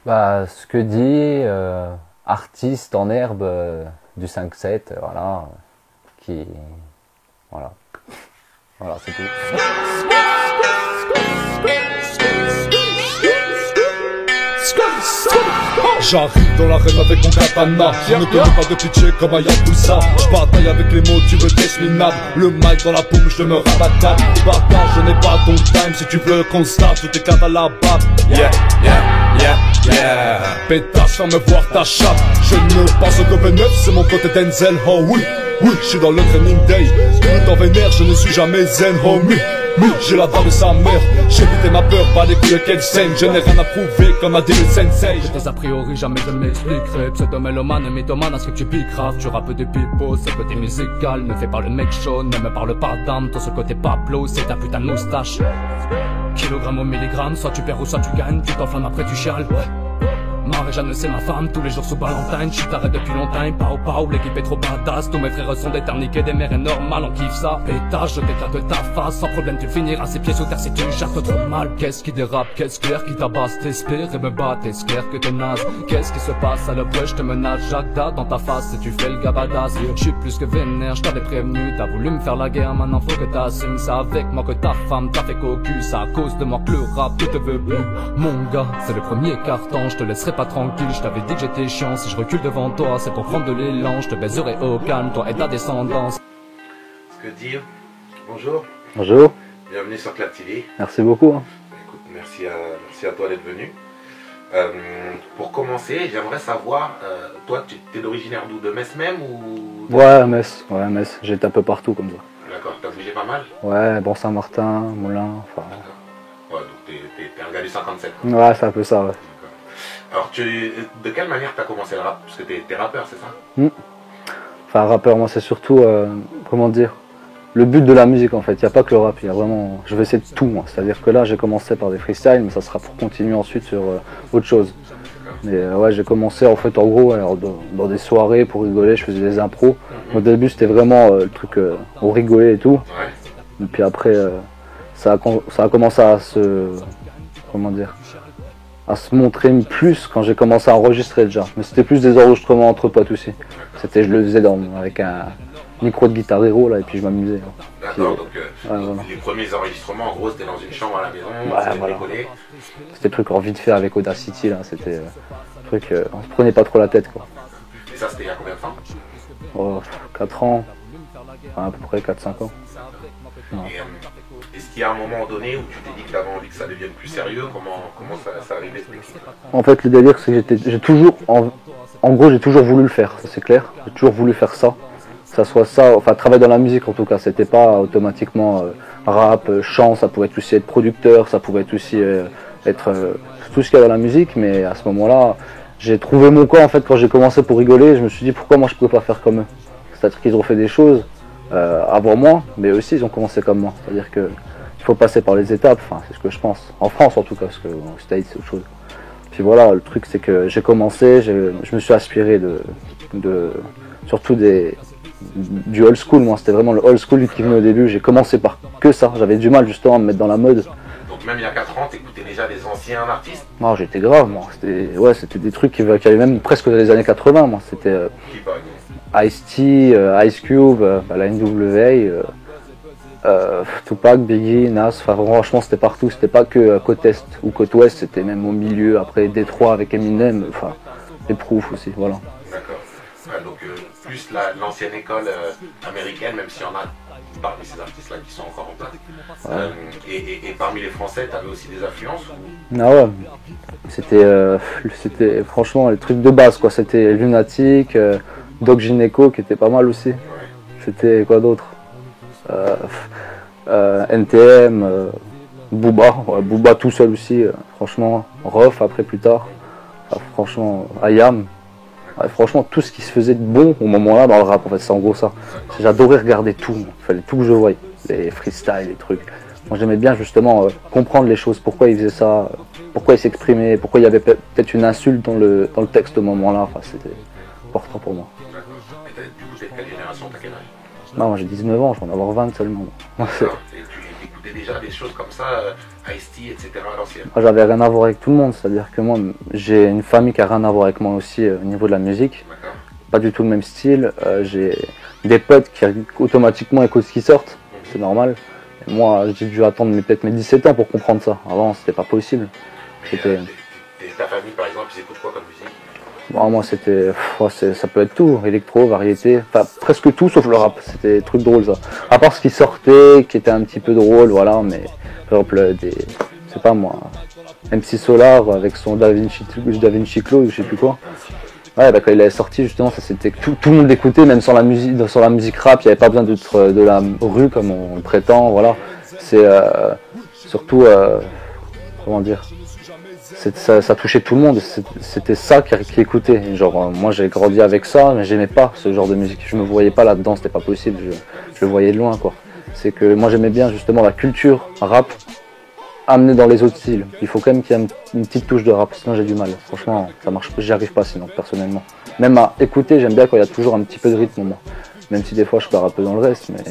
Bah, ce que dit artiste en herbe du 5-7, voilà, qui, voilà, voilà, c'est tout. J'arrive dans l'arène avec mon katana. Je ne connais pas de pitié comme Hayabusa. Je bataille avec les mots, tu veux des minables. Le mic dans la paume, je me rabatte. Bâtard, je n'ai pas ton time. Si tu veux qu'on se lave, tout éclate à la batte. Yeah, yeah, yeah, yeah. Pétasse, sans me voir ta chatte. Je ne pense que V9, c'est mon côté Denzel. Oh oui, oui, je suis dans le training day. Tout en vénère, je ne suis jamais zen, homie. Oui, j'ai la dalle de sa mère. J'ai buté ma peur, pas les couilles qu'elle saigne. Je n'ai rien à prouver, comme a dit le sensei. J'ai des a priori, jamais je ne m'expliquerai. Pseudo-mélomane et mythomane, à ce que tu bicraves. Tu rappes de pipo, ce côté musical. Ne fais pas le mec chaud, ne me parle pas d'âme. Toi, ce côté Pablo, c'est ta putain de moustache. Kilogramme au milligramme, soit tu perds ou soit tu gagnes. Tu t'enflammes après tu chiales. Marie-Jeanne c'est ma femme, tous les jours sous Valentine. Je suis taré depuis longtemps, pao pao, l'équipe est trop badass. Tous mes frères sont des terniqués, des mères est normal, on kiffe ça. Pétage, je t'éclate ta face, sans problème tu finiras ses pieds sous terre si tu gères trop mal. Qu'est-ce qui dérape, qu'est-ce clair qui tabasse, t'espères et me bat, t'es clair que t'es naze. Qu'est-ce qui se passe à la brèche, je te menace, Jacques dans ta face et tu fais le gabadas. Je suis plus que vénère, je t'avais prévenu, t'as voulu me faire la guerre, maintenant faut que t'assumes ça avec moi que ta femme t'a fait cocu. C'est à cause de moi que le rap ne te veut plus. Mon gars, c'est le premier carton, je te laisserai pas tranquille, je t'avais dit que j'étais chiant. Si je recule devant toi, c'est pour prendre de l'élan. Je te baiserai au calme, toi et ta descendance. Ce que dire, bonjour. Bonjour. Bienvenue sur Clap TV. Merci beaucoup. Hein. Écoute, merci à toi d'être venu. Pour commencer, j'aimerais savoir, toi, tu es d'originaire d'où? De Metz même ou... Ouais, Metz, j'étais un peu partout comme ça. D'accord, t'as bougé pas mal? Ouais, bon Saint-Martin, Moulins, enfin... Ouais, donc t'es un gars du 57. Ouais, c'est un peu ça, ouais. Alors, de quelle manière t'as commencé le rap? Parce que t'es rappeur, c'est ça? Enfin, rappeur, moi c'est surtout, comment dire, le but de la musique en fait. Il n'y a pas que le rap, il y a vraiment, je vais essayer de tout moi. C'est-à-dire que là j'ai commencé par des freestyles, mais ça sera pour continuer ensuite sur autre chose. Mais ouais, j'ai commencé en fait en gros alors, dans des soirées pour rigoler, je faisais des impros. Au début c'était vraiment le truc, on rigolait et tout. Et puis après, ça a commencé à se, comment dire, à se montrer plus quand j'ai commencé à enregistrer déjà. Mais c'était plus des enregistrements entre potes aussi. C'était, je le faisais avec un micro de Guitar Hero là et puis je m'amusais. D'accord, donc voilà. Les premiers enregistrements en gros c'était dans une chambre à la maison, voilà. C'était le truc en vite fait avec Audacity là, c'était un truc, on se prenait pas trop la tête quoi. Et ça c'était il y a combien de temps? 4 ans, enfin, à peu près 4-5 ans. Est-ce qu'il y a un moment donné où tu t'es dit que tu avais envie que ça devienne plus sérieux? Comment ça arrivait? En fait, le délire, c'est que j'ai toujours, en gros, j'ai toujours voulu le faire, c'est clair. J'ai toujours voulu faire ça. Que ça soit ça, enfin, travailler dans la musique en tout cas. C'était pas automatiquement rap, chant, ça pouvait aussi être producteur, ça pouvait aussi être tout ce qu'il y a dans la musique. Mais à ce moment-là, j'ai trouvé mon coin en fait quand j'ai commencé pour rigoler. Je me suis dit pourquoi moi je pouvais pas faire comme eux. C'est-à-dire qu'ils ont fait des choses avant moi, mais aussi ils ont commencé comme moi. C'est-à-dire que il faut passer par les étapes, enfin, c'est ce que je pense. En France en tout cas, parce que aux States c'est autre chose. Puis voilà, le truc c'est que j'ai commencé, je me suis aspiré surtout du old school. Moi c'était vraiment le old school qui venait au début. J'ai commencé par que ça, j'avais du mal justement à me mettre dans la mode. Donc même il y a 4 ans, t'écoutais déjà des anciens artistes? Non, j'étais grave moi, c'était des trucs qui avaient même presque dans les années 80 moi. C'était Ice-T, Ice Cube, la NWA, Tupac, Biggie, Nas, enfin franchement c'était partout, c'était pas que côte Est ou côte Ouest, c'était même au milieu, après Détroit avec Eminem, enfin les Proof aussi, voilà. D'accord, ouais, donc plus l'ancienne école américaine, même s'il y en a parmi ces artistes-là qui sont encore en place. Et parmi les Français, t'avais aussi des influences ou... Ah ouais, c'était franchement les trucs de base quoi, c'était Lunatic, Doc Gineco qui était pas mal aussi. Ouais. C'était quoi d'autre? NTM, Booba tout seul aussi, franchement, Rof après plus tard, enfin, franchement, IAM, franchement tout ce qui se faisait de bon au moment là dans le rap en fait, c'est en gros ça. J'adorais regarder tout, il fallait tout que je voyais, les freestyles, les trucs. Moi j'aimais bien justement comprendre les choses, pourquoi ils faisaient ça, pourquoi ils s'exprimaient, pourquoi il y avait peut-être une insulte dans le texte au moment là, enfin c'était important pour moi. Et du coup, t'es de quelle génération, t'as quel âge? Non, moi j'ai 19 ans, je vais en avoir 20 seulement. Et tu t'écoutais déjà des choses comme ça, Ice-T, etc. à l'ancienne? Moi, j'avais rien à voir avec tout le monde, c'est-à-dire que moi, j'ai une famille qui a rien à voir avec moi aussi au niveau de la musique. D'accord. Pas du tout le même style. J'ai des potes qui automatiquement écoutent ce qui sortent, c'est normal. Et moi, j'ai dû attendre peut-être mes 17 ans pour comprendre ça. Avant, c'était pas possible. C'était... Ta famille, par exemple, ils écoutent quoi comme musique? Bon, moi, c'était, ça peut être tout, électro, variété, enfin presque tout sauf le rap. C'était des trucs drôles ça. À part ce qui sortait, qui était un petit peu drôle, voilà. Mais par exemple, c'est pas moi, MC Solar avec son Da Vinci Close, je sais plus quoi. Ouais, bah, quand il est sorti justement, ça c'était tout le monde l'écoutait, même sans la musique rap, il n'y avait pas besoin d'être de la rue comme on le prétend, voilà. C'est surtout, comment dire, ça touchait tout le monde, c'était ça qui écoutait. Genre, moi j'ai grandi avec ça, mais j'aimais pas ce genre de musique, je me voyais pas là-dedans, c'était pas possible, je le voyais de loin quoi. C'est que moi j'aimais bien justement la culture rap, amener dans les autres styles. Il faut quand même qu'il y ait une petite touche de rap, sinon j'ai du mal. Franchement, ça marche, j'y arrive pas sinon, personnellement. Même à écouter, j'aime bien quand il y a toujours un petit peu de rythme, moi. Même si des fois je pars un peu dans le reste, mais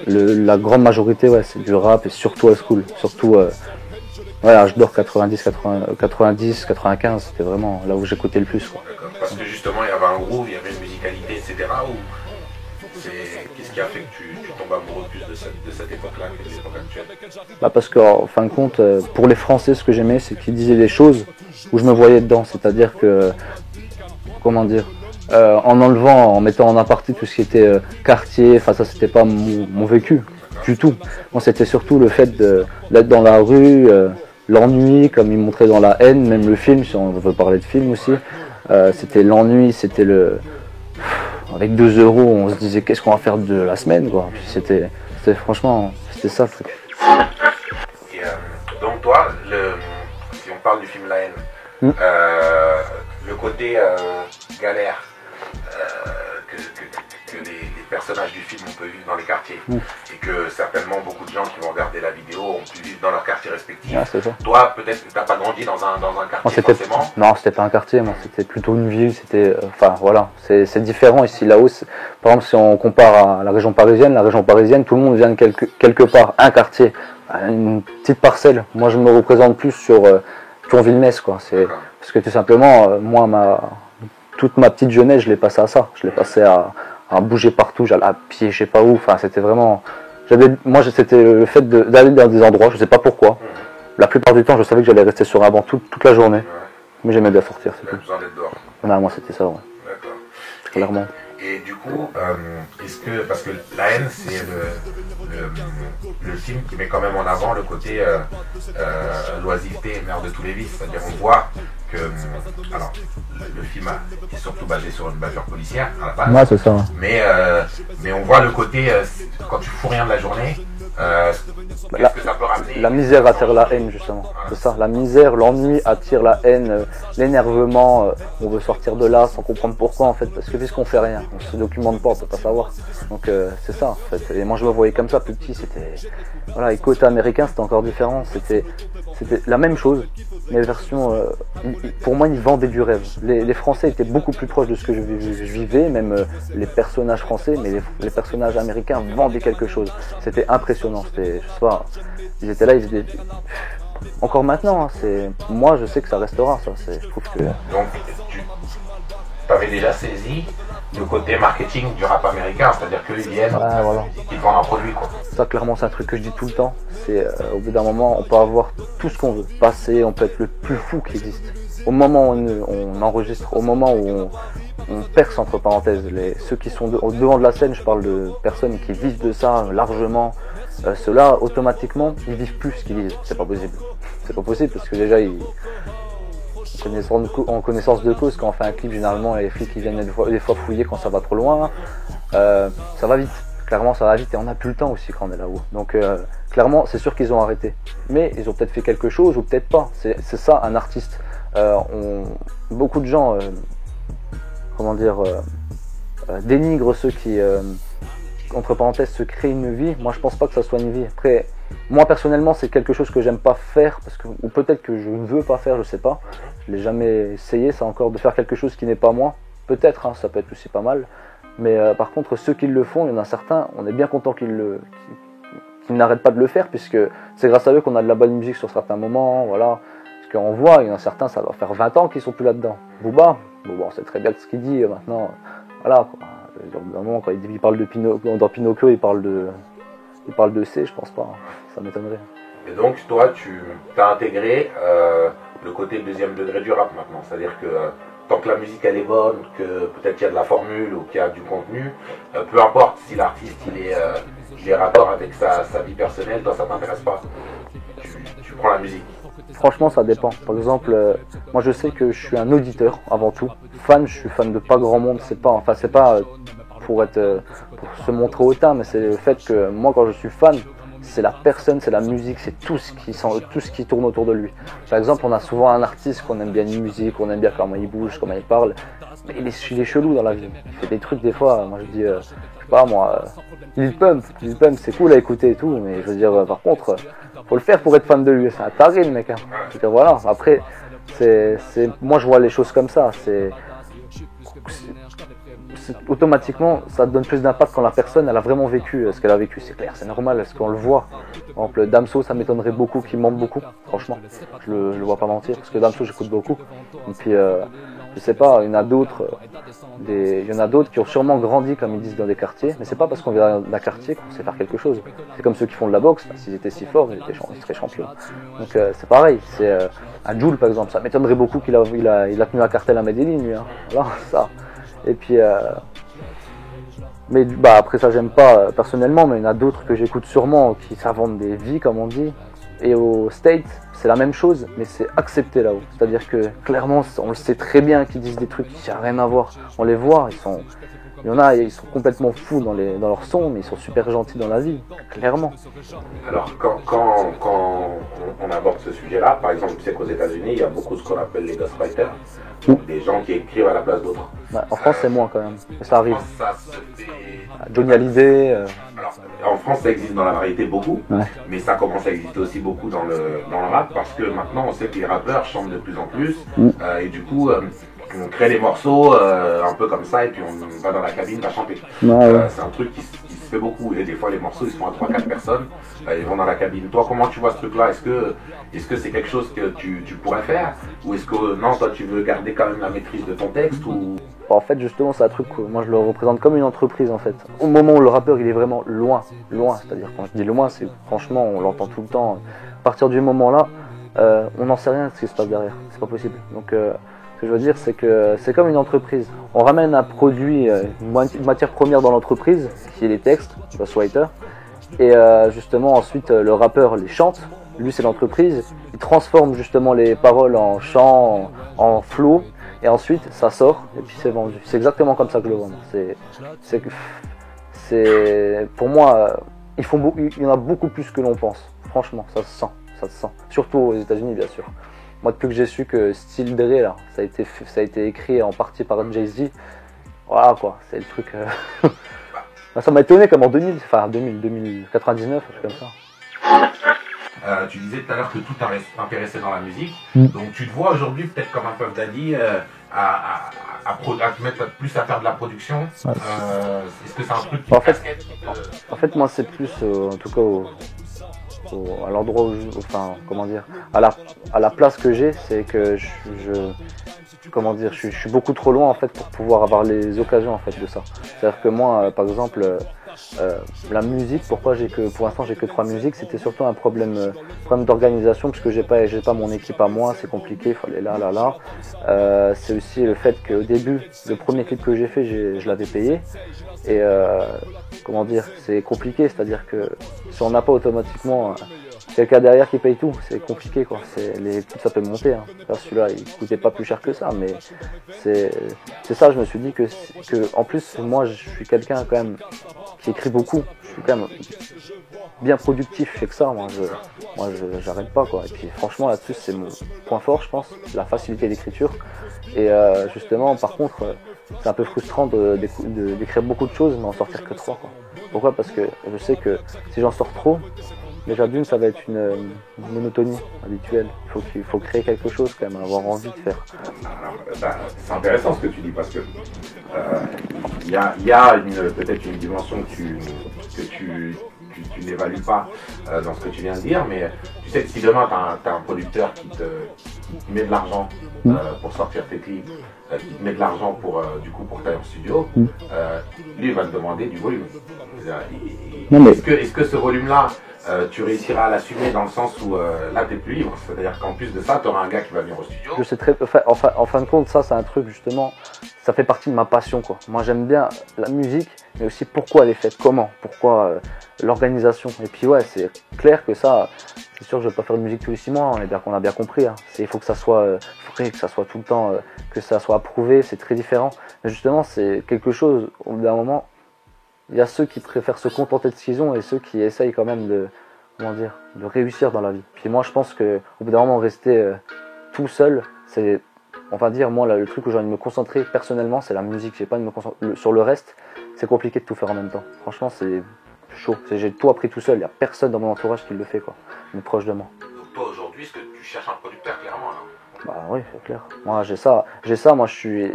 la grande majorité, ouais, c'est du rap et surtout old school. Surtout, ouais, je dors 90, 95, c'était vraiment là où j'écoutais le plus, quoi. Parce que justement, il y avait un groove, il y avait une musicalité, etc. Ou qu'est-ce qui a fait que tu tombes amoureux plus de cette époque-là que de l'époque actuelle? Bah parce qu'en fin de compte, pour les Français, ce que j'aimais, c'est qu'ils disaient des choses où je me voyais dedans. C'est-à-dire que, comment dire, en mettant en aparté tout ce qui était quartier, enfin ça c'était pas mon vécu du tout. Moi c'était surtout le fait d'être dans la rue, l'ennui, comme ils montraient dans La Haine, même le film, si on veut parler de film aussi. C'était l'ennui, c'était avec 2 €, on se disait qu'est-ce qu'on va faire de la semaine, quoi. Franchement, c'était ça le truc. Et, donc toi, si on parle du film La Haine, le côté galère que les personnages du film ont pu vivre dans les quartiers, et que certainement beaucoup de gens qui vont regarder la vidéo ont pu vivre dans leur quartier respectif. Ouais, c'est ça. Toi, peut-être que tu n'as pas grandi dans un quartier forcément. Non, c'était pas un quartier, moi, c'était plutôt une ville. Enfin voilà, c'est différent ici. Là-haut, par exemple, si on compare à la région parisienne, tout le monde vient de quelque part, un quartier, une petite parcelle. Moi, je me représente plus sur Thionville-Metz, quoi. Parce que tout simplement, moi, toute ma petite jeunesse, je l'ai passé à ça. Je l'ai passé à bouger partout, j'allais à pied, je sais pas où. Enfin, c'était vraiment. Moi, c'était le fait d'aller dans des endroits, je sais pas pourquoi. La plupart du temps, je savais que j'allais rester sur un banc toute la journée. Mais j'aimais bien sortir, c'est tout. Besoin d'être dehors. Non, moi, c'était ça, ouais. D'accord. Clairement. Et du coup, parce que La Haine, c'est le film qui met quand même en avant le côté l'oisiveté et mère de tous les vices. C'est-à-dire, on voit que, alors, le film est surtout basé sur une bavure policière à la base. Ouais, c'est ça. Mais on voit le côté, quand tu fous rien de la journée, qu'est-ce que ça peut ramener? La misère attire la haine, justement. C'est ça. La misère, l'ennui attire la haine, l'énervement. On veut sortir de là sans comprendre pourquoi, en fait. Parce que puisqu'on fait rien, on se documente pas, on peut pas savoir. Donc c'est ça, en fait. Et moi, je me voyais comme ça, plus petit. C'était, voilà. Et côté américain, c'était encore différent. C'était la même chose, mais version. Pour moi, ils vendaient du rêve. Les Français étaient beaucoup plus proches de ce que je vivais, même les personnages français, mais les personnages américains vendaient quelque chose. C'était impressionnant. C'était, je sais pas, ils étaient là, ils faisaient. Encore maintenant, moi, je sais que ça restera. Ça, je trouve que. Donc, tu avais déjà saisi le côté marketing du rap américain, c'est-à-dire qu'ils viennent, voilà. Ils vendent un produit, quoi. Ça, clairement, c'est un truc que je dis tout le temps. C'est au bout d'un moment, on peut avoir tout ce qu'on veut. Passer, on peut être le plus fou qui existe. Au moment où on enregistre, au moment où on perce, entre parenthèses, ceux qui sont devant de la scène, je parle de personnes qui vivent de ça largement. Ceux-là, automatiquement, ils vivent plus ce qu'ils disent. C'est pas possible. C'est pas possible parce que déjà, en connaissance de cause, quand on fait un clip, généralement, les flics ils viennent des fois fouiller quand ça va trop loin. Ça va vite. Clairement, ça va vite et on n'a plus le temps aussi quand on est là-haut. Donc, clairement, c'est sûr qu'ils ont arrêté. Mais ils ont peut-être fait quelque chose ou peut-être pas. C'est ça, un artiste. Beaucoup de gens, dénigrent ceux qui, entre parenthèses, se créent une vie. Moi, je pense pas que ça soit une vie. Après, moi personnellement, c'est quelque chose que j'aime pas faire, ou peut-être que je ne veux pas faire, je sais pas. Je l'ai jamais essayé, ça encore, de faire quelque chose qui n'est pas moi. Peut-être, hein, ça peut être aussi pas mal. Mais par contre, ceux qui le font, il y en a certains, on est bien content qu'ils ils n'arrêtent pas de le faire, puisque c'est grâce à eux qu'on a de la bonne musique sur certains moments, voilà. Parce qu'on voit, il y en a certains, ça va faire 20 ans qu'ils sont plus là-dedans. Booba, bon, on sait très bien ce qu'il dit maintenant, voilà, quoi. D'un moment, quand il parle de dans Pinocchio, il parle de C, je pense pas, ça m'étonnerait. Et donc, toi, tu as intégré le côté deuxième degré du rap maintenant. C'est-à-dire que tant que la musique elle est bonne, que peut-être qu'il y a de la formule ou qu'il y a du contenu, peu importe si l'artiste il est raccord avec sa vie personnelle, toi ça t'intéresse pas. Tu prends la musique. Franchement, ça dépend. Par exemple, moi je sais que je suis un auditeur avant tout. Fan, je suis fan de pas grand monde. C'est pas pour se montrer hautain, mais c'est le fait que moi quand je suis fan, c'est la personne, c'est la musique, c'est tout ce qui tourne autour de lui. Par exemple, on a souvent un artiste qu'on aime bien une musique, on aime bien comment il bouge, comment il parle, mais il est chelou dans la vie. Il fait des trucs des fois, moi je dis, je sais pas moi, Lil Pump c'est cool à écouter et tout, mais je veux dire, par contre, faut le faire pour être fan de lui, c'est un taré le mec. Hein. Donc, voilà, après, moi je vois les choses comme ça, automatiquement, ça donne plus d'impact quand la personne elle a vraiment vécu ce qu'elle a vécu, c'est clair, c'est normal, parce qu'on le voit. Par exemple, Damso, ça m'étonnerait beaucoup qu'il mente beaucoup, franchement, je le vois pas mentir, parce que Damso j'écoute beaucoup. Et puis, je sais pas, il y en a d'autres qui ont sûrement grandi, comme ils disent, dans des quartiers, mais c'est pas parce qu'on vient d'un quartier qu'on sait faire quelque chose. C'est comme ceux qui font de la boxe, s'ils étaient si forts, ils seraient champions. Donc c'est pareil, un Jul par exemple, ça m'étonnerait beaucoup qu'il a tenu un cartel à Medellin, lui, hein. Voilà, ça. Et puis, mais après ça j'aime pas personnellement, mais il y en a d'autres que j'écoute sûrement qui s'inventent des vies comme on dit. Et aux States c'est la même chose, mais c'est accepté là-haut. C'est-à-dire que clairement on le sait très bien qu'ils disent des trucs qui n'ont rien à voir. On les voit, il y en a, ils sont complètement fous dans leur son, mais ils sont super gentils dans la vie, clairement. Alors quand on aborde ce sujet-là, par exemple, tu sais qu'aux États-Unis, il y a beaucoup ce qu'on appelle les ghostwriters, des gens qui écrivent à la place d'autres. Ouais, en France, c'est moins quand même, mais ça arrive. Ça se fait... Johnny Hallyday. Alors, en France, ça existe dans la variété beaucoup, ouais. Mais ça commence à exister aussi beaucoup dans le rap, parce que maintenant, on sait que les rappeurs chantent de plus en plus, et du coup... on crée des morceaux un peu comme ça et puis on va dans la cabine, va chanter. C'est un truc qui se fait beaucoup. Et des fois, les morceaux, ils sont à 3-4 personnes, ils vont dans la cabine. Toi, comment tu vois ce truc-là? Est-ce que c'est quelque chose que tu pourrais faire? Ou est-ce que non, toi, tu veux garder quand même la maîtrise de ton texte ou... En fait, justement, c'est un truc que moi je le représente comme une entreprise en fait. Au moment où le rappeur il est vraiment loin, c'est-à-dire quand je dis loin, c'est franchement, on l'entend tout le temps. À partir du moment là, on n'en sait rien de ce qui se passe derrière. C'est pas possible. Donc, ce que je veux dire, c'est que c'est comme une entreprise. On ramène un produit, une matière première dans l'entreprise, qui est les textes, le ghostwriter, et justement ensuite le rappeur les chante. Lui, c'est l'entreprise. Il transforme justement les paroles en chant, en flow. Et ensuite, ça sort et puis c'est vendu. C'est exactement comme ça que je le vois. Pour moi, il y en a beaucoup plus que l'on pense. Franchement, ça se sent. Surtout aux États-Unis, bien sûr. Moi, depuis que j'ai su que Still Dre, là, ça a été écrit en partie par Jay-Z, voilà quoi, c'est le truc. Ça m'a étonné comme en 2099, un truc comme ça. Tu disais tout à l'heure que tout t'intéressait dans la musique, donc tu te vois aujourd'hui peut-être comme un Puff Daddy à te mettre plus à faire de la production. Est-ce que c'est un truc qui en fait, moi c'est plus, en tout cas à l'endroit où à la place que j'ai, c'est que je suis beaucoup trop loin en fait pour pouvoir avoir les occasions en fait de ça. C'est-à-dire que moi, par exemple, la musique, pour l'instant j'ai que 3 musiques, c'était surtout un problème d'organisation parce que j'ai pas mon équipe à moi, c'est compliqué, il faut aller là. C'est aussi le fait qu'au début, le premier clip que j'ai fait, je l'avais payé et c'est compliqué, c'est-à-dire que si on n'a pas automatiquement quelqu'un derrière qui paye tout, c'est compliqué quoi. Les clips ça peut monter. Hein. Là, celui-là il coûtait pas plus cher que ça, mais c'est ça. Je me suis dit que en plus moi je suis quelqu'un quand même qui écrit beaucoup. Je suis quand même bien productif, je fais que ça. Moi j'arrête pas quoi. Et puis franchement là-dessus c'est mon point fort, je pense, la facilité d'écriture. Et justement par contre c'est un peu frustrant d'écrire beaucoup de choses mais en sortir que 3 quoi. Pourquoi? Parce que je sais que si j'en sors trop, déjà d'une, ça va être une monotonie habituelle. Il faut créer quelque chose quand même, avoir envie de faire. Alors, c'est intéressant ce que tu dis parce que il y a peut-être une dimension que tu tu n'évalues pas dans ce que tu viens de dire, mais tu sais que si demain tu as un producteur qui te met de l'argent pour sortir tes clips, qui te met de l'argent pour t'aller en studio, lui il va te demander du volume. Est-ce que ce volume-là, tu réussiras à l'assumer dans le sens où là tu n'es plus libre? C'est-à-dire qu'en plus de ça, tu auras un gars qui va venir au studio. Je sais très, en fin de compte, ça c'est un truc justement, ça fait partie de ma passion quoi. Moi j'aime bien la musique, mais aussi pourquoi elle est faite, comment, pourquoi l'organisation. Et puis ouais, c'est clair que ça, c'est sûr que je vais pas faire de musique tous les 6 mois, on a bien compris. Hein. Il faut que ça soit frais, que ça soit tout le temps, que ça soit approuvé, c'est très différent. Mais justement, c'est quelque chose, au bout d'un moment, il y a ceux qui préfèrent se contenter de ce qu'ils ont et ceux qui essayent quand même de réussir dans la vie. Puis moi je pense qu'au bout d'un moment rester tout seul, c'est, on va dire, moi là, le truc où j'ai envie de me concentrer personnellement, c'est la musique. J'ai pas envie de me concentrer sur le reste, c'est compliqué de tout faire en même temps. Franchement c'est chaud, j'ai tout appris tout seul, il n'y a personne dans mon entourage qui le fait quoi, ni proche de moi. Donc toi aujourd'hui, est-ce que tu cherches un producteur clairement là? Bah oui, c'est clair. Moi j'ai ça, moi je suis...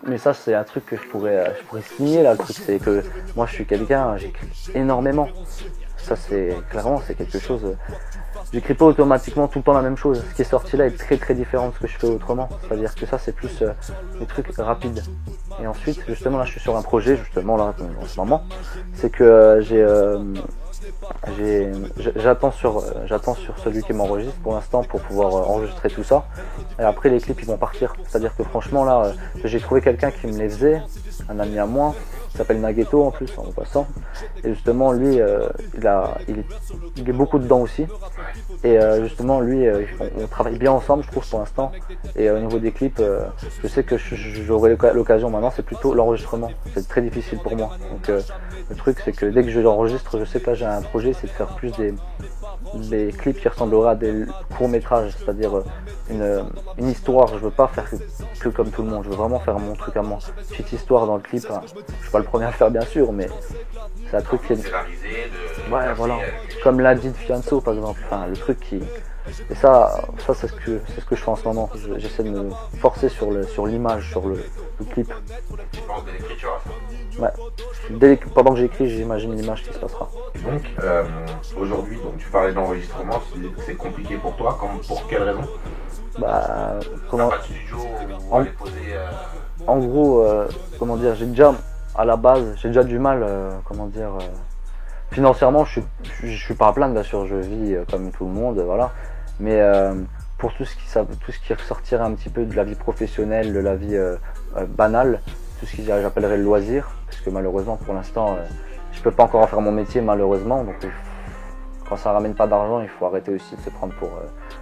Mais ça c'est un truc que je pourrais signer là, le truc c'est que moi je suis quelqu'un, j'écris énormément. Ça c'est clairement c'est quelque chose, j'écris pas automatiquement tout le temps la même chose. Ce qui est sorti là est très très différent de ce que je fais autrement. C'est-à-dire que ça c'est plus des trucs rapides. Et ensuite justement là je suis sur un projet justement là en ce moment, c'est que j'attends sur celui qui m'enregistre pour l'instant pour pouvoir enregistrer tout ça. Et après les clips ils vont partir. C'est-à-dire que franchement là j'ai trouvé quelqu'un qui me les faisait, un ami à moi, qui s'appelle Naghetto en plus en passant. Et justement lui il est beaucoup dedans aussi. Et justement lui on travaille bien ensemble je trouve pour l'instant. Et au niveau des clips je sais que j'aurai l'occasion maintenant, c'est plutôt l'enregistrement. C'est très difficile pour moi. Donc le truc c'est que dès que je l'enregistre, je sais que là j'ai un projet, c'est de faire plus des clips qui ressembleraient à des courts-métrages, c'est-à-dire une histoire. Je veux pas faire que comme tout le monde, je veux vraiment faire mon truc à moi. Petite histoire dans le clip, hein. Je suis pas le premier à le faire bien sûr, mais c'est un truc qui est... Ouais, voilà. Comme l'a dit Fianso par exemple, enfin, le truc qui... Et ça c'est ce que je fais en ce moment. J'essaie de me forcer sur l'image, sur le clip. Tu penses de l'écriture à ça? Ouais. Pendant que j'écris, j'imagine l'image qui se passera. Donc aujourd'hui, tu parlais d'enregistrement, c'est compliqué pour toi, pour quelle raison? Bah, comment... Pas de studio où aller poser, En gros, comment dire, j'ai déjà à la base, j'ai déjà du mal, financièrement, je suis pas à plaindre bien sûr, je vis comme tout le monde, voilà. Mais pour tout ce qui ressortirait un petit peu de la vie professionnelle, de la vie banale, tout ce qui j'appellerais le loisir, parce que malheureusement pour l'instant je peux pas encore en faire mon métier malheureusement, donc quand ça ramène pas d'argent il faut arrêter aussi de se prendre pour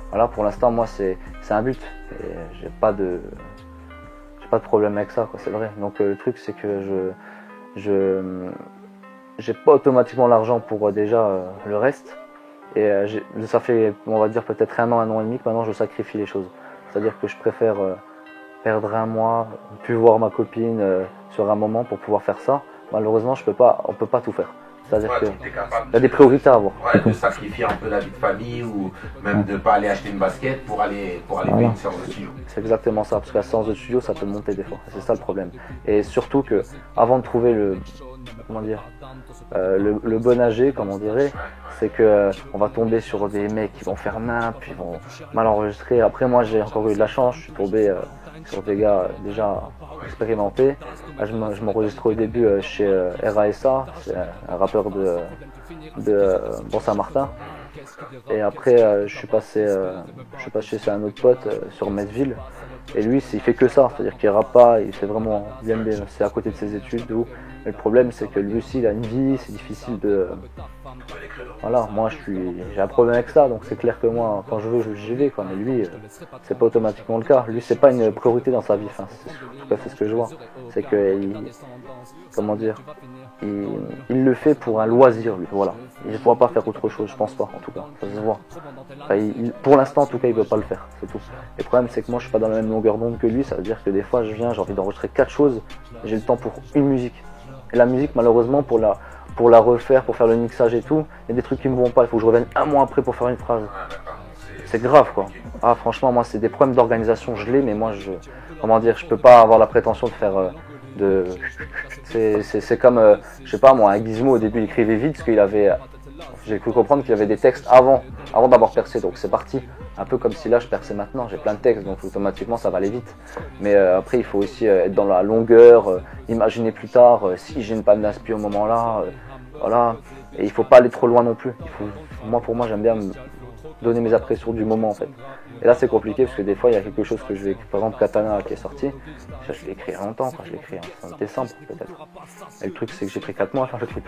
voilà. Pour l'instant moi c'est un but et j'ai pas de problème avec ça quoi, c'est vrai. Donc le truc c'est que j'ai pas automatiquement l'argent pour déjà le reste, et ça fait on va dire peut-être un an et demi que maintenant je sacrifie les choses, c'est-à-dire que je préfère perdre un mois, plus voir ma copine sur un moment pour pouvoir faire ça. Malheureusement, on peut pas tout faire. C'est-à-dire que il y a des priorités à avoir. Ouais, de sacrifier un peu la vie de famille ou même de pas aller acheter une basket pour aller voilà. Payer une séance de studio. C'est exactement ça, parce que la séance de studio, ça peut monter des fois. C'est ça le problème. Et surtout que avant de trouver le bon âgé, comme on dirait, c'est que on va tomber sur des mecs qui vont faire nimp, puis vont mal enregistrer. Après moi j'ai encore eu de la chance, je suis tombé sur des gars déjà expérimentés. Là, je m'enregistrais au début chez RASA, c'est un rappeur de Bon-Saint-Martin. Et après je suis passé chez un autre pote sur Mettville. Et lui il fait que ça, c'est-à-dire qu'il rappe pas, il aime bien, c'est à côté de ses études. Mais le problème c'est que lui aussi il a une vie, c'est difficile de... Voilà, moi j'ai un problème avec ça, donc c'est clair que moi quand je veux j'y vais quoi, mais lui c'est pas automatiquement le cas. Lui c'est pas une priorité dans sa vie, enfin, c'est tout à fait ce que je vois. C'est que il le fait pour un loisir lui, voilà. Il ne pourra pas faire autre chose, je pense pas en tout cas, ça se voit. Enfin, pour l'instant en tout cas il veut pas le faire, c'est tout. Et le problème c'est que moi je suis pas dans la même longueur d'onde que lui, ça veut dire que des fois j'ai envie d'enregistrer 4 choses, j'ai le temps pour une musique. Et la musique malheureusement pour la refaire, pour faire le mixage et tout, il y a des trucs qui me vont pas, il faut que je revienne un mois après pour faire une phrase. C'est grave quoi. Ah franchement moi c'est des problèmes d'organisation, je l'ai, mais moi je peux pas avoir la prétention de faire C'est comme, je sais pas moi, un Gizmo au début il écrivait vite parce qu'il avait, j'ai cru comprendre qu'il y avait des textes avant d'avoir percé, donc c'est parti. Un peu comme si là je perçais maintenant, j'ai plein de textes, donc automatiquement ça va aller vite. Mais après il faut aussi être dans la longueur, imaginer plus tard, si j'ai une panne d'inspi au moment là, voilà. Et il faut pas aller trop loin non plus. Pour moi j'aime bien donner mes impressions du moment en fait. Et là c'est compliqué parce que des fois il y a quelque chose que je vais écrire, par exemple Katana qui est sorti, je l'ai écrit il y a longtemps, je l'ai écrit en décembre peut-être. Et le truc c'est que j'ai pris 4 mois à faire le clip.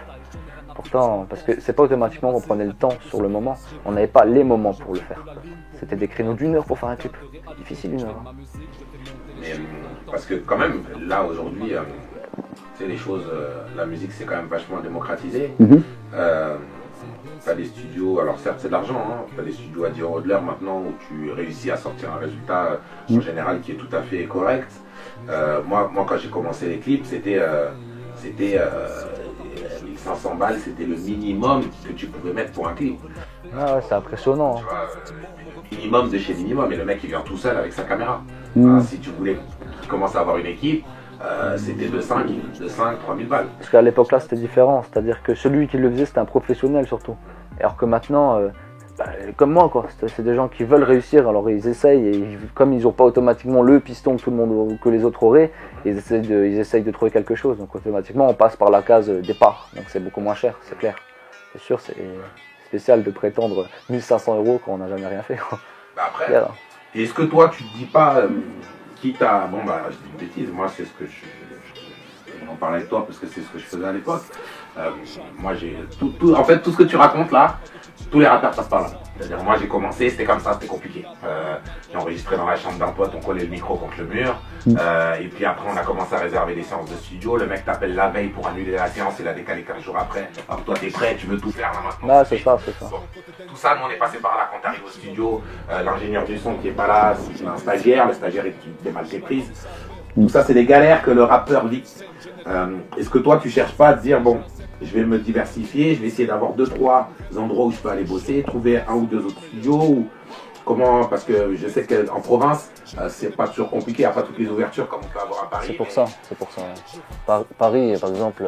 Pourtant, parce que c'est pas automatiquement qu'on prenait le temps sur le moment, on n'avait pas les moments pour le faire. C'était des créneaux d'1 heure pour faire un clip. Difficile 1 heure. Mais parce que quand même, là aujourd'hui, tu sais les choses, la musique c'est quand même vachement démocratisé. T'as des studios, alors certes c'est de l'argent, hein, t'as des studios à 10 € de l'heure maintenant où tu réussis à sortir un résultat en général qui est tout à fait correct. Moi quand j'ai commencé les clips, c'était 1500 balles, c'était le minimum que tu pouvais mettre pour un clip. Ah ouais, c'est impressionnant. Tu vois, minimum de chez minimum, et le mec il vient tout seul avec sa caméra. Si tu voulais commencer à avoir une équipe, c'était de 5, 3000 balles. Parce qu'à l'époque là c'était différent, c'est-à-dire que celui qui le faisait c'était un professionnel surtout. Alors que maintenant, comme moi quoi, c'est des gens qui veulent réussir, alors ils essayent, et comme ils n'ont pas automatiquement le piston que tout le monde, que les autres auraient, ils essayent de trouver quelque chose, donc automatiquement on passe par la case départ, donc c'est beaucoup moins cher, c'est clair. C'est sûr, c'est spécial de prétendre 1500 € quand on n'a jamais rien fait. Après, est-ce que toi tu te dis pas, quitte à, bon bah je dis une bêtise, moi c'est ce que on en parlait avec toi parce que c'est ce que je faisais à l'époque. Moi j'ai en fait tout ce que tu racontes là, tous les rappeurs passent par là. C'est-à-dire moi j'ai commencé, c'était comme ça, c'était compliqué. J'ai enregistré dans la chambre d'un pote, on collait le micro contre le mur. Et puis après on a commencé à réserver des séances de studio. Le mec t'appelle la veille pour annuler la séance, il a décalé 15 jours après. Alors toi t'es prêt, tu veux tout faire là maintenant. Ah c'est ça. Bon, tout ça, nous on est passé par là quand t'arrives au studio. L'ingénieur du son qui est pas là, c'est un stagiaire, le stagiaire qui fait mal ses prises. Tout ça c'est des galères que le rappeur vit. Est-ce que toi tu cherches pas à te dire bon, je vais me diversifier, je vais essayer d'avoir 2-3 endroits où je peux aller bosser, trouver 1 ou 2 autres studios ou comment, parce que je sais qu'en province c'est pas toujours compliqué, il n'y a pas toutes les ouvertures comme on peut avoir à Paris. C'est pour ça. Ouais. Paris, par exemple,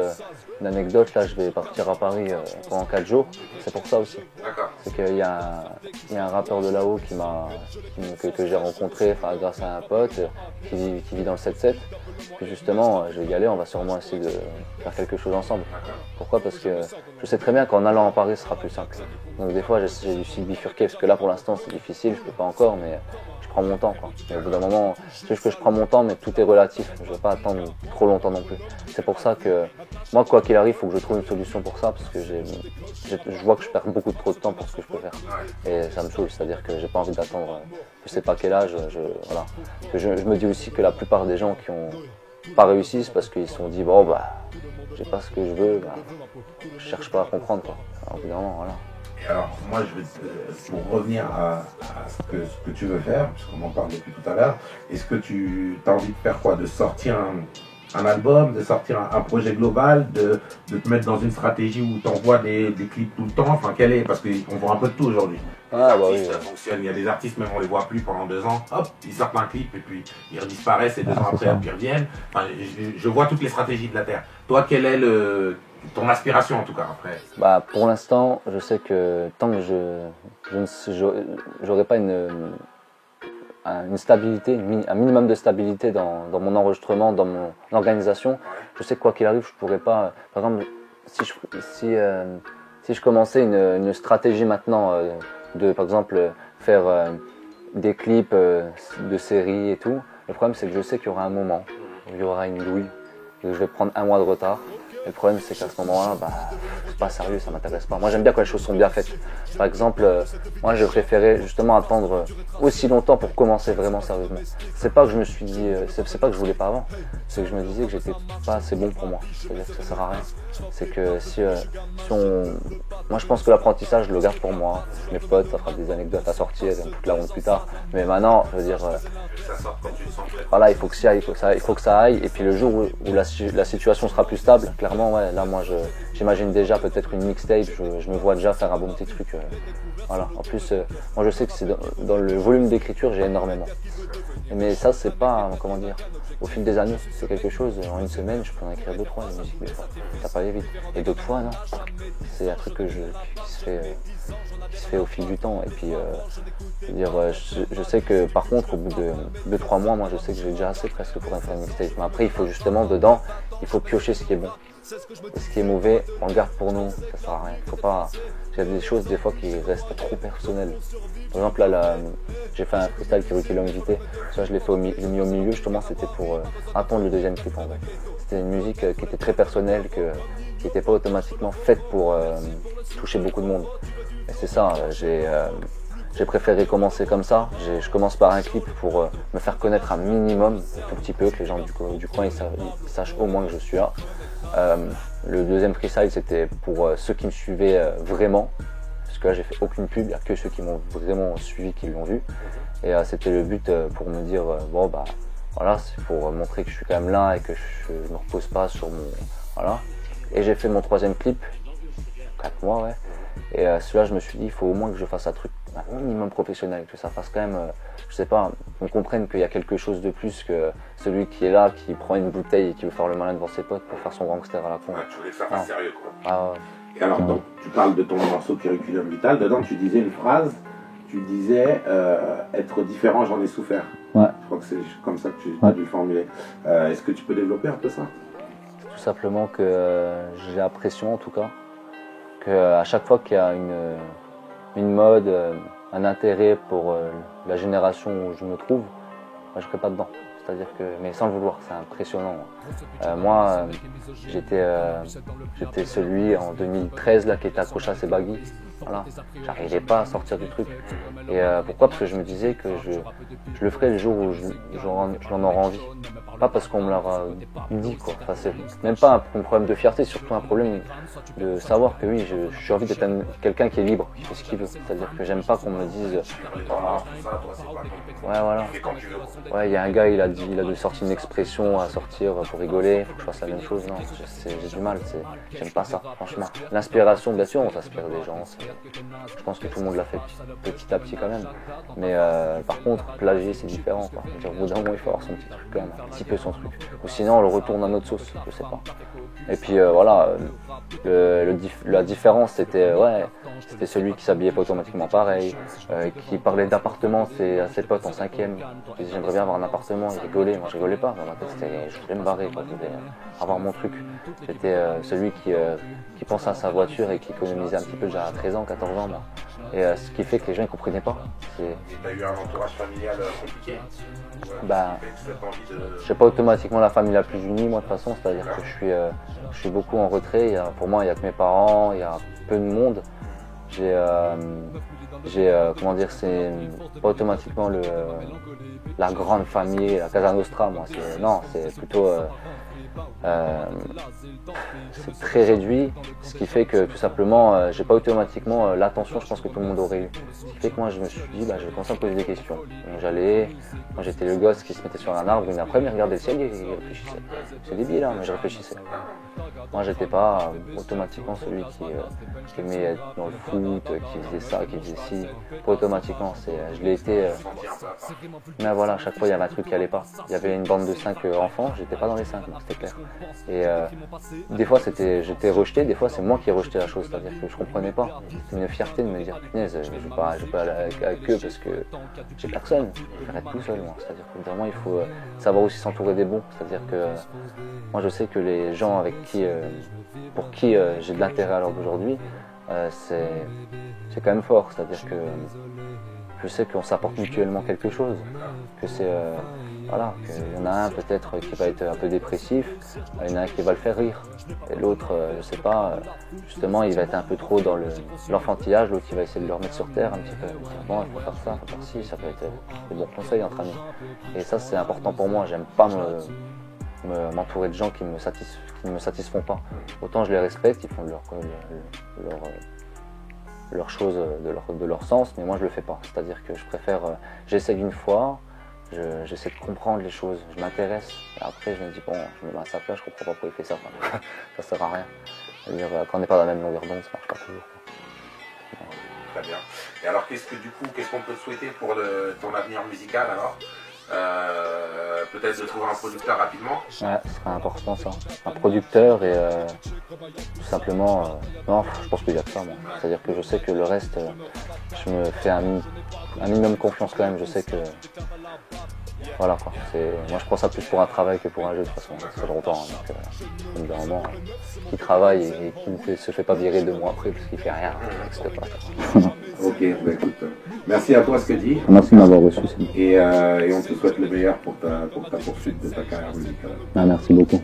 une anecdote, là je vais partir à Paris pendant 4 jours, c'est pour ça aussi. D'accord. C'est qu'il y a un rappeur de là-haut que j'ai rencontré grâce à un pote qui vit dans le 7-7. Puis justement, je vais y aller, on va sûrement essayer de faire quelque chose ensemble. Pourquoi? Parce que je sais très bien qu'en allant à Paris, ce sera plus simple. Donc des fois, j'ai dû s'y bifurquer, parce que là, pour l'instant, c'est difficile, je peux pas encore, mais je prends mon temps, quoi. Et au bout d'un moment, c'est juste que je prends mon temps, mais tout est relatif. Je ne vais pas attendre trop longtemps non plus. C'est pour ça que, moi, quoi qu'il arrive, il faut que je trouve une solution pour ça, parce que je vois que je perds beaucoup trop de temps pour ce que je peux faire. Et ça me saoule, c'est-à-dire que j'ai pas envie d'attendre, je sais pas quel âge, voilà. Je me dis aussi que la plupart des gens qui ont pas réussi, c'est parce qu'ils se sont dit, bon, bah, j'ai pas ce que je veux, bah, je cherche pas à comprendre, quoi. Alors, évidemment, voilà. Et alors, moi, je vais pour revenir à ce que tu veux faire, puisqu'on en parle depuis tout à l'heure, est-ce que tu as envie de faire quoi? De sortir un album, de sortir un projet global, de te mettre dans une stratégie où tu envoies des clips tout le temps? Enfin, quelle est? Parce qu'on voit un peu de tout aujourd'hui. Les artistes fonctionnent, il y a des artistes, même on les voit plus pendant 2 ans, hop, ils sortent un clip et puis ils disparaissent et 2 ans après, puis ils reviennent. Enfin, je vois toutes les stratégies de la Terre. Toi, quelle est ton aspiration en tout cas après? Bah, pour l'instant, je sais que tant que j'aurai pas une stabilité, un minimum de stabilité dans mon enregistrement, dans mon organisation, je sais que quoi qu'il arrive, je pourrais pas. Par exemple, si je commençais une stratégie maintenant de, par exemple, faire des clips de séries et tout, le problème c'est que je sais qu'il y aura un moment où il y aura une douille, et je vais prendre 1 mois de retard. Et le problème c'est qu'à ce moment-là, bah, c'est pas sérieux, ça m'intéresse pas. Moi j'aime bien quand les choses sont bien faites. Par exemple, moi je préférais justement attendre aussi longtemps pour commencer vraiment sérieusement. C'est pas que je me suis dit, c'est pas que je voulais pas avant, c'est que je me disais que j'étais pas assez bon pour moi. C'est-à-dire que ça sert à rien. C'est que moi je pense que l'apprentissage je le garde pour moi. Mes potes, ça fera des anecdotes à sortir, elles me foutent la honte plus tard. Mais maintenant, je veux dire, voilà, il faut que ça aille, il faut que ça aille. Et puis le jour où la situation sera plus stable, clairement, ouais, là moi j'imagine déjà peut-être une mixtape, je me vois déjà faire un bon petit truc. Voilà. En plus, moi je sais que c'est dans le volume d'écriture, j'ai énormément. Mais ça, c'est pas, comment dire, au fil des années, c'est quelque chose, en une semaine, je peux en écrire 2-3 des musiques des fois. Ça peut aller vite. Et d'autres fois, non. C'est un truc qui se fait au fil du temps. Et puis, je sais que par contre, au bout de 2-3 mois, moi je sais que j'ai déjà assez presque pour faire une mixtape. Mais après, il faut justement, dedans, il faut piocher ce qui est bon. Et ce qui est mauvais, on le garde pour nous, ça sert à rien. Faut pas. Il y a des choses des fois qui restent trop personnelles. Par exemple, là, j'ai fait un freestyle qui reculait l'invité. Ça, je l'ai mis au milieu, justement, c'était pour attendre le deuxième clip en vrai. C'était une musique qui était très personnelle, qui n'était pas automatiquement faite pour toucher beaucoup de monde. Et c'est ça, j'ai préféré commencer comme ça. Je commence par un clip pour me faire connaître un minimum, un tout petit peu, que les gens du coin ils sachent au moins que je suis là. Le deuxième freestyle, c'était pour ceux qui me suivaient vraiment. Parce que là, j'ai fait aucune pub, il n'y a que ceux qui m'ont vraiment suivi qui l'ont vu. Et c'était le but pour me dire, bon bah voilà, c'est pour montrer que je suis quand même là et que je ne me repose pas sur mon... Voilà. Et j'ai fait mon troisième clip, 4 mois, ouais. Et celui-là, je me suis dit, il faut au moins que je fasse un truc un minimum professionnel, que ça fasse quand même, je sais pas, qu'on comprenne qu'il y a quelque chose de plus que celui qui est là, qui prend une bouteille et qui veut faire le malin devant ses potes pour faire son gangster à la con. Ouais, tu voulais que ça fasse sérieux, quoi. Ah, Et alors, donc, tu parles de ton morceau Curriculum Vital, dedans tu disais une phrase, tu disais être différent, j'en ai souffert. Ouais. Je crois que c'est comme ça que tu as dû le formuler. Est-ce que tu peux développer un peu ça? Tout simplement que j'ai l'impression, en tout cas, qu'à chaque fois qu'il y a une mode, un intérêt pour la génération où je me trouve, moi, je ne serai pas dedans. C'est-à-dire que, mais sans le vouloir, c'est impressionnant. Moi, j'étais celui en 2013 là, qui était accroché à ses baguilles. Voilà. J'arrivais pas à sortir du truc. Et pourquoi? Parce que je me disais que je le ferais le jour où j'en aurai envie. Pas parce qu'on me l'aura dit, quoi. Enfin, c'est même pas un problème de fierté, c'est surtout un problème de savoir que oui, j'ai envie d'être quelqu'un qui est libre, qui fait ce qu'il veut. C'est-à-dire que j'aime pas qu'on me dise ouais, voilà. Ouais, il y a un gars, il a dû sortir une expression à sortir pour rigoler, faut que je fasse la même chose. Non, j'ai du mal, j'aime pas ça, franchement. L'inspiration, bien sûr, on s'inspire des gens. Je pense que tout le monde l'a fait petit à petit quand même. Mais par contre, plagier, c'est différent, quoi. Au bout d'un moment, il faut avoir son petit truc quand même, un petit peu son truc. Ou sinon, on le retourne à notre sauce, je sais pas. Et puis voilà, la différence, c'était celui qui s'habillait pas automatiquement pareil, qui parlait d'appartement à ses potes en 5e. Il disait j'aimerais bien avoir un appartement, il rigolait, moi je rigolais pas, dans ma tête c'était je voulais me barrer, quoi. Je voulais avoir mon truc. C'était celui qui pensait à sa voiture et qui économisait un petit peu déjà à 13 ans, 14 ans. Moi. Et ce qui fait que les gens ne comprenaient pas. T'as eu un entourage familial compliqué? Bah, je suis pas automatiquement la famille la plus unie, moi de toute façon, c'est-à-dire que je suis beaucoup en retrait. Pour moi, il n'y a que mes parents, il y a peu de monde. Comment dire, c'est pas automatiquement la grande famille, la Casa Nostra, moi. Non, c'est plutôt c'est très réduit, ce qui fait que tout simplement j'ai pas automatiquement l'attention je pense que tout le monde aurait eu. Ce qui fait que moi je me suis dit je vais commencer à me poser des questions. Donc moi j'étais le gosse qui se mettait sur un arbre, une après-midi, il regardait le ciel et il réfléchissait. C'est débile hein, mais je réfléchissais. Moi j'étais pas automatiquement celui qui aimait être dans le foot, qui faisait ça, qui faisait ci. Pas automatiquement, je l'ai été. Mais voilà, à chaque fois il y avait un truc qui allait pas. Il y avait une bande de 5 enfants, j'étais pas dans les 5, c'était clair. Et des fois j'étais rejeté, des fois c'est moi qui ai rejeté la chose, c'est-à-dire que je comprenais pas. C'était une fierté de me dire punaise, je vais pas aller avec eux parce que j'ai personne, je vais être tout seul moi. C'est-à-dire que vraiment il faut savoir aussi s'entourer des bons. C'est-à-dire que moi je sais que les gens pour qui j'ai de l'intérêt à l'heure d'aujourd'hui, c'est quand même fort, c'est-à-dire que je sais qu'on s'apporte mutuellement quelque chose, que voilà, qu'il y en a un peut-être qui va être un peu dépressif, il y en a un qui va le faire rire, et l'autre, je sais pas, justement il va être un peu trop dans l'enfantillage, l'autre il va essayer de le remettre sur terre un petit peu, bon il faut faire ça, il faut faire ci, ça peut être des bons conseils entre amis, et ça c'est important pour moi, j'aime pas m'entourer de gens qui ne me satisfont pas. Autant je les respecte, ils font leur chose de leur sens, mais moi je le fais pas. C'est-à-dire que je préfère, j'essaie une fois, j'essaie de comprendre les choses, je m'intéresse, et après je me dis bon, je me mets à sa place, je comprends pas pourquoi il fait ça, ça sert à rien. C'est-à-dire quand on n'est pas dans la même longueur d'onde, ça marche pas toujours. Très bien. Et alors qu'est-ce qu'on peut te souhaiter pour ton avenir musical alors? peut-être de trouver un producteur rapidement. Ouais, ce serait important ça. Un producteur et tout simplement. Non, je pense qu'il y a que ça moi. C'est-à-dire que je sais que le reste, je me fais un minimum confiance quand même. Je sais que. Voilà quoi. Moi je prends ça plus pour un travail que pour un jeu de toute façon. Ça fait longtemps. Donc, au bout d'un moment, qui travaille et qui ne se fait pas virer 2 mois après parce qu'il fait rien, ça n'existe pas. Ok, bah écoute, merci à toi Scuddy. Merci de m'avoir reçu. Et on te souhaite le meilleur pour ta poursuite de ta carrière musicale. Merci beaucoup.